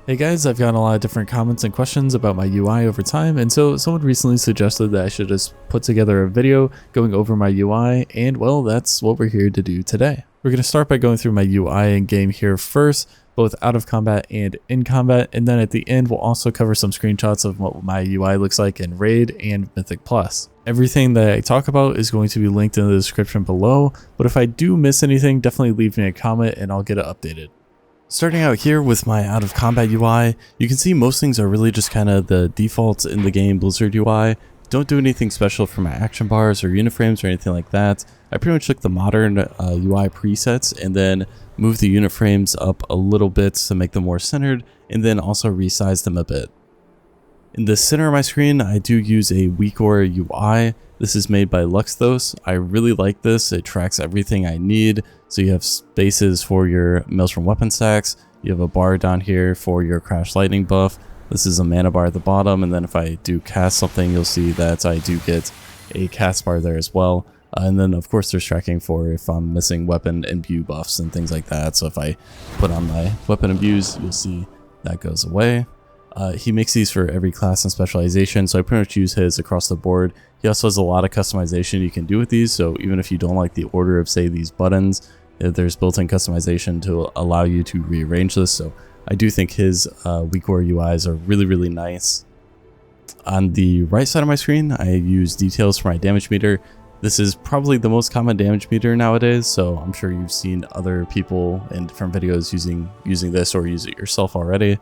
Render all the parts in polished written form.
Hey guys, I've gotten a lot of different comments and questions about my UI over time, and so someone recently suggested that I should just put together a video going over my UI, and well, that's what we're here to do today. We're going to start by going through my UI in game here first, both out of combat and in combat, and then at the end we'll also cover some screenshots of what my UI looks like in Raid and Mythic Plus. Everything that I talk about is going to be linked in the description below, but if I do miss anything, definitely leave me a comment and I'll get it updated. Starting out here with my out of combat UI, you can see most things are really just kind of the defaults in the game Blizzard UI. Don't do anything special for my action bars or uniframes or anything like that. I pretty much took the modern UI presets and then moved the uniframes up a little bit to make them more centered, and then also resized them a bit. In the center of my screen, I do use a Weakor UI. This is made by Luxthos. I really like this. It tracks everything I need. So you have spaces for your Maelstrom weapon stacks. You have a bar down here for your Crash Lightning buff. This is a mana bar at the bottom. And then if I do cast something, you'll see that I do get a cast bar there as well. And then of course there's tracking for if I'm missing weapon imbue buffs and things like that. So if I put on my weapon imbues, you'll see that goes away. He makes these for every class and specialization, so I pretty much use his across the board. He also has a lot of customization you can do with these, so even if you don't like the order of, say, these buttons, there's built-in customization to allow you to rearrange this, so I do think his Weakor UIs are really nice. On the right side of my screen, I use details for my damage meter. This is probably the most common damage meter nowadays, so I'm sure you've seen other people in different videos using this or use it yourself already.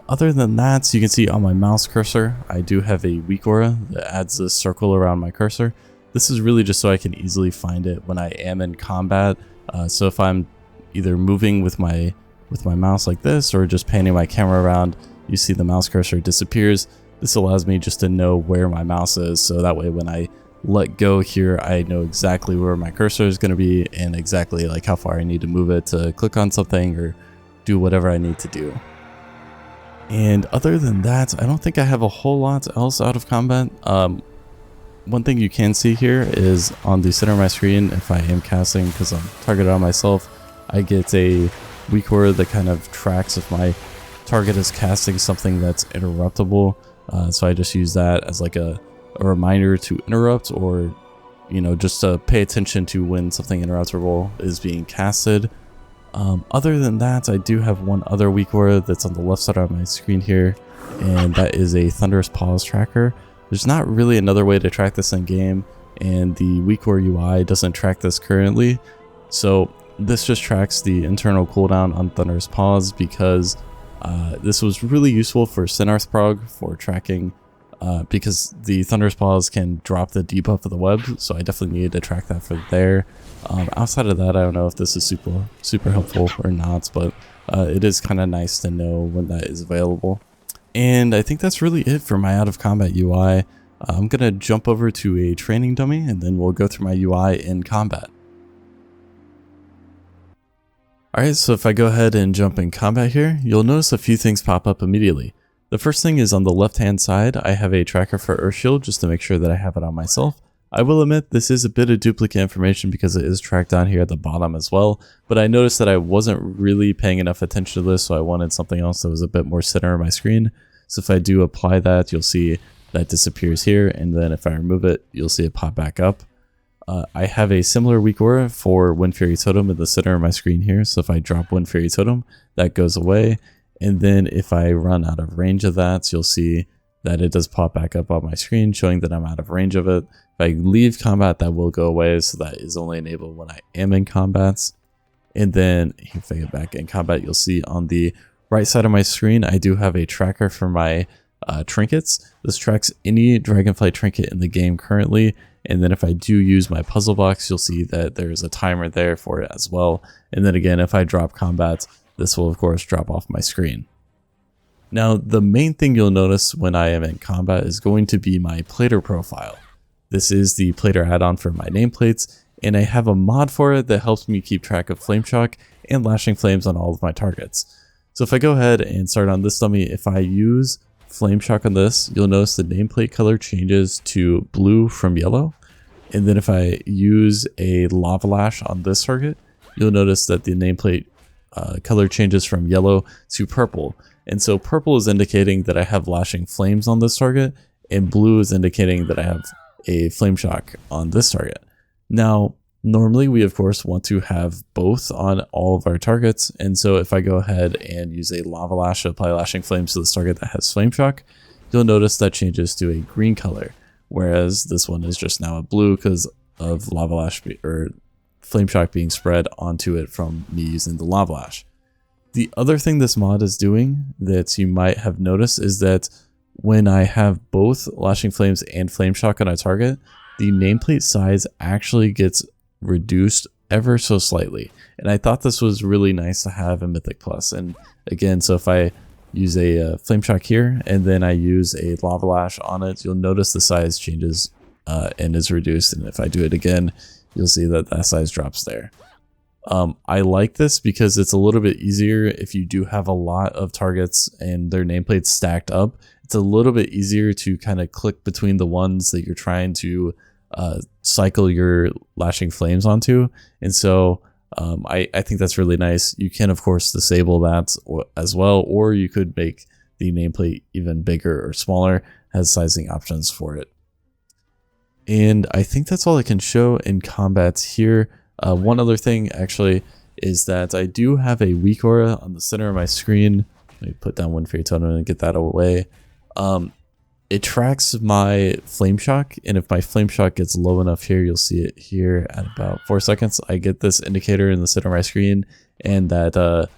Other than that, you can see on my mouse cursor, I do have a Weakor that adds this circle around my cursor. This is really just so I can easily find it when I am in combat. So if I'm either moving with my mouse like this or just panning my camera around, you see the mouse cursor disappears. This allows me just to know where my mouse is, so that way when I let go here, I know exactly where my cursor is going to be and exactly like how far I need to move it to click on something or do whatever I need to do. And other than that, I don't think I have a whole lot else out of combat. One thing you can see here is on the center of my screen, if I am casting because I'm targeted on myself, I get a Weakor that kind of tracks if my target is casting something that's interruptible. So I just use that as like a reminder to interrupt, or just to pay attention to when something interruptible is being casted. Other than that, I do have one other Weakor that's on the left side of my screen here, and that is a Thunderous Pause tracker. There's not really another way to track this in game, and the Weakor UI doesn't track this currently, so this just tracks the internal cooldown on Thunderous Pause because this was really useful for Synarth Prog for tracking, because the Thunderous Pause can drop the debuff of the web, so I definitely needed to track that for there. Outside of that, I don't know if this is super helpful or not, but it is kind of nice to know when that is available. And I think that's really it for my out of combat UI. I'm gonna jump over to a training dummy and then we'll go through my UI in combat. Alright, so if I go ahead and jump in combat here, you'll notice a few things pop up immediately. The first thing is on the left hand side, I have a tracker for Earthshield just to make sure that I have it on myself. I will admit this is a bit of duplicate information because it is tracked down here at the bottom as well, but I noticed that I wasn't really paying enough attention to this, so I wanted something else that was a bit more center of my screen. So if I do apply that, you'll see that disappears here, and then if I remove it, you'll see it pop back up. I have a similar Weakor for Wind Fury Totem in the center of my screen here, so if I drop Wind Fury Totem, that goes away, and then if I run out of range of that, you'll see that it does pop back up on my screen showing that I'm out of range of it. If I leave combat, that will go away, so that is only enabled when I am in combat. And then if I get back in combat, you'll see on the right side of my screen, I do have a tracker for my trinkets. This tracks any Dragonflight trinket in the game currently, and then if I do use my puzzle box, you'll see that there's a timer there for it as well. And then again, if I drop combat, this will of course drop off my screen. Now, the main thing you'll notice when I am in combat is going to be my plater profile. This is the plater add-on for my nameplates, and I have a mod for it that helps me keep track of flame shock and lashing flames on all of my targets. So if I go ahead and start on this dummy, if I use flame shock on this, you'll notice the nameplate color changes to blue from yellow. And then if I use a lava lash on this target, you'll notice that the nameplate color changes from yellow to purple. And so purple is indicating that I have lashing flames on this target, and blue is indicating that I have a flame shock on this target. Now, normally we of course want to have both on all of our targets, and so if I go ahead and use a lava lash to apply lashing flames to this target that has flame shock, you'll notice that changes to a green color, whereas this one is just now a blue because of lava lash or flame shock being spread onto it from me using the lava lash. The other thing this mod is doing that you might have noticed is that when I have both lashing flames and flame shock on a target, the nameplate size actually gets reduced ever so slightly. And I thought this was really nice to have in Mythic Plus. And again, so if I use a flame shock here and then I use a lava lash on it, you'll notice the size changes and is reduced. And if I do it again, you'll see that that size drops there. I like this because it's a little bit easier if you do have a lot of targets and their nameplates stacked up. It's a little bit easier to kind of click between the ones that you're trying to cycle your lashing flames onto. And so I think that's really nice. You can, of course, disable that as well, or you could make the nameplate even bigger or smaller, has sizing options for it. And I think that's all I can show in combat here. One other thing actually is that I do have a weak aura on the center of my screen. Let me put down one fairy totem and get that away. It tracks my flame shock, and if my flame shock gets low enough here, you'll see it here at about 4 seconds. I get this indicator in the center of my screen, and that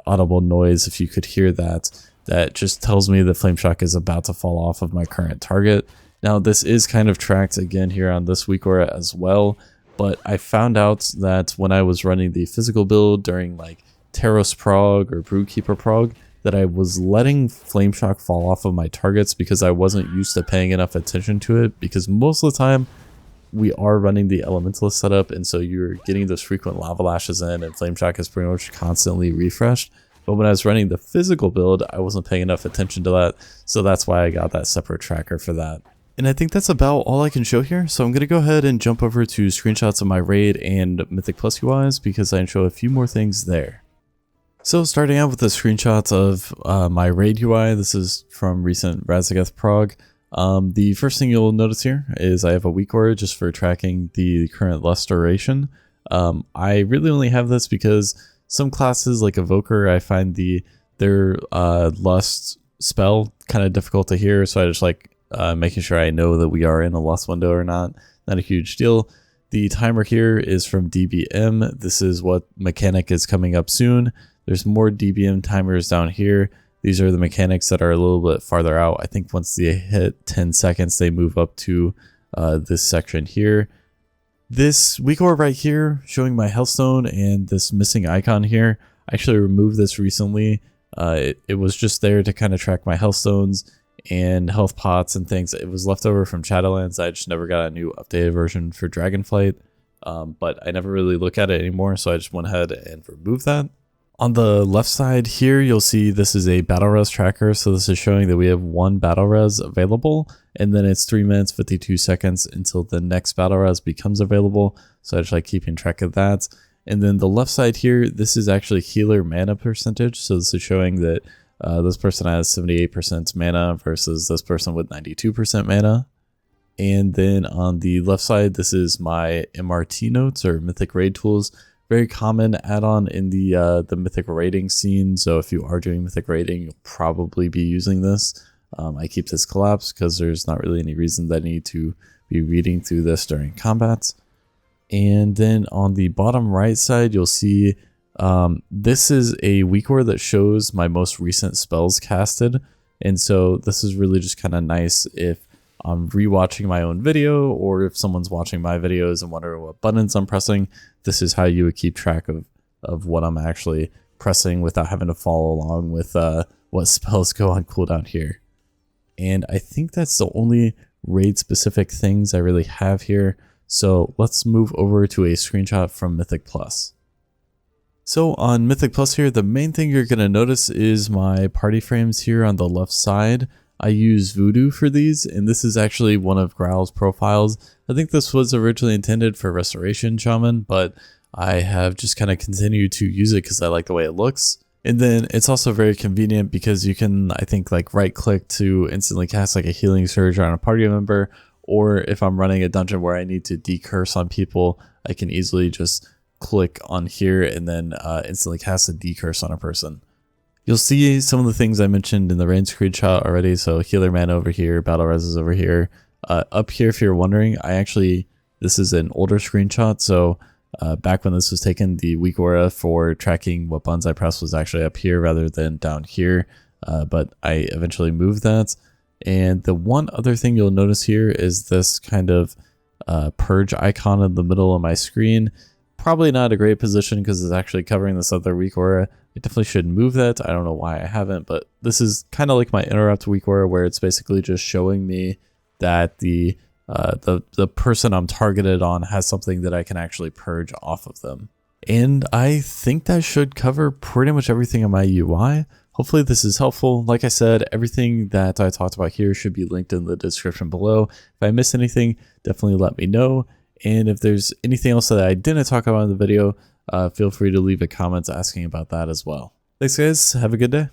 audible noise, if you could hear that, that just tells me the flame shock is about to fall off of my current target. Now, this is kind of tracked again here on this weak aura as well, but I found out that when I was running the physical build during like Taros prog or Broodkeeper prog, that I was letting flame shock fall off of my targets because I wasn't used to paying enough attention to it, because most of the time we are running the elementalist setup, and so you're getting those frequent lava lashes in and flame shock is pretty much constantly refreshed. But when I was running the physical build, I wasn't paying enough attention to that, so that's why I got that separate tracker for that. And I think that's about all I can show here, so I'm going to go ahead and jump over to screenshots of my raid and Mythic Plus UIs because I can show a few more things there. So starting out with the screenshots of my raid UI, this is from recent Razageth prog. The first thing you'll notice here is I have a weak aura just for tracking the current lust duration. I really only have this because some classes like Evoker, I find their lust spell kind of difficult to hear, so I just like making sure I know that we are in a lust window or not. Not a huge deal. The timer here is from DBM. This is what mechanic is coming up soon. There's more DBM timers down here. These are the mechanics that are a little bit farther out. I think once they hit 10 seconds, they move up to this section here. This weak aura right here, showing my healthstone and this missing icon here, I actually removed this recently. It was just there to kind of track my healthstones and health pots and things. It was left over from Shadowlands. I just never got a new updated version for Dragonflight, but I never really look at it anymore, so I just went ahead and removed that. On the left side here, you'll see this is a battle res tracker. So this is showing that we have one battle res available, and then it's 3 minutes, 52 seconds until the next battle res becomes available. So I just like keeping track of that. And then the left side here, this is actually healer mana percentage. So this is showing that this person has 78% mana versus this person with 92% mana. And then on the left side, this is my MRT notes or Mythic Raid Tools. Very common add-on in the Mythic raiding scene. So if you are doing Mythic raiding, you'll probably be using this. I keep this collapsed because there's not really any reason that I need to be reading through this during combat. And then on the bottom right side, you'll see this is a weak aura that shows my most recent spells casted. And so this is really just kind of nice if I'm rewatching my own video, or if someone's watching my videos and wondering what buttons I'm pressing, this is how you would keep track of what I'm actually pressing without having to follow along with what spells go on cooldown here. And I think that's the only raid specific things I really have here. So let's move over to a screenshot from Mythic Plus. So on Mythic Plus here, the main thing you're going to notice is my party frames here on the left side. I use Voodoo for these, and this is actually one of Growl's profiles. I think this was originally intended for Restoration Shaman, but I have just kind of continued to use it because I like the way it looks. And then it's also very convenient because you can, I think, like right click to instantly cast like a healing surge on a party member. Or if I'm running a dungeon where I need to decurse on people, I can easily just click on here and then instantly cast a decurse on a person. You'll see some of the things I mentioned in the rain screenshot already. So healer mana over here, battle res is over here. Up here, if you're wondering, this is an older screenshot. So back when this was taken, the weak aura for tracking what buttons I press was actually up here rather than down here. But I eventually moved that. And the one other thing you'll notice here is this kind of purge icon in the middle of my screen. Probably not a great position because it's actually covering this other weak aura. I definitely should move that. I don't know why I haven't, but this is kind of like my interrupt weak aura where it's basically just showing me that the person I'm targeted on has something that I can actually purge off of them. And I think that should cover pretty much everything on my UI. Hopefully this is helpful. Like I said, everything that I talked about here should be linked in the description below. If I missed anything, definitely let me know. And if there's anything else that I didn't talk about in the video, feel free to leave a comment asking about that as well. Thanks guys, have a good day.